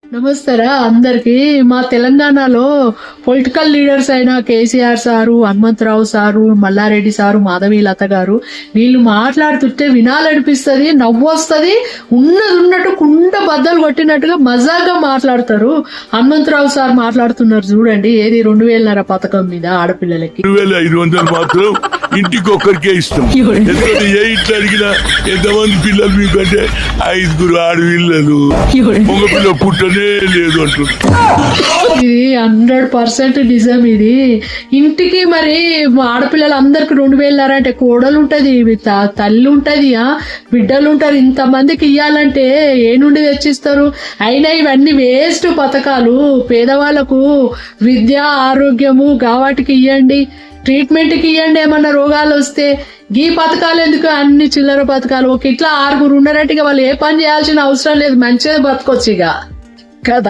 నమస్తేరా అందరికి. మా తెలంగాణలో పొలిటికల్ లీడర్స్ అయిన KCR sir, Hanumantha Rao sir, Malla Reddy sir, Madhavi Latha గారు వీళ్ళు మాట్లాడుతుంటే వినాలనిపిస్తుంది, నవ్వొస్తుంది. ఉన్నట్టు కుండ బద్దలు కొట్టినట్టుగా మజాగా మాట్లాడతారు. హనుమంతరావు సార్ మాట్లాడుతున్నారు చూడండి, ఏది 2000 పథకం మీద ఆడపిల్లలకి 2500 మాత్రం ఇంటికి ఒక్కరికే ఇష్టం. ఏ ఇంట్లో అడిగినా ఎంతమంది పిల్లలు మీకంటే 5 ఆడపిల్లలు, ఒక పిల్ల పుట్టనే లేదు అంటుంది. ఇది 100% నిజం. ఇది ఇంటికి మరి ఆడపిల్లలు అందరికి 2000 అంటే కోడలు ఉంటది, తల్లి ఉంటది, బిడ్డలు ఉంటారు. ఇంతమందికి ఇయ్యాలంటే ఏ నుండి తెచ్చిస్తారు? అయినా ఇవన్నీ వేస్ట్ పథకాలు. పేదవాళ్లకు విద్య, ఆరోగ్యము గావాటికి ఇవ్వండి, ట్రీట్మెంట్కి ఇవ్వండి. ఏమన్నా రోగాలు వస్తే ఈ పథకాలు ఎందుకు? అన్ని చిల్లర పథకాలు. ఒక ఇట్లా 6 ఉన్నారంటే వాళ్ళు ఏ పని చేయాల్సిన అవసరం లేదు, మంచిగా బతకొచ్చు ఇక.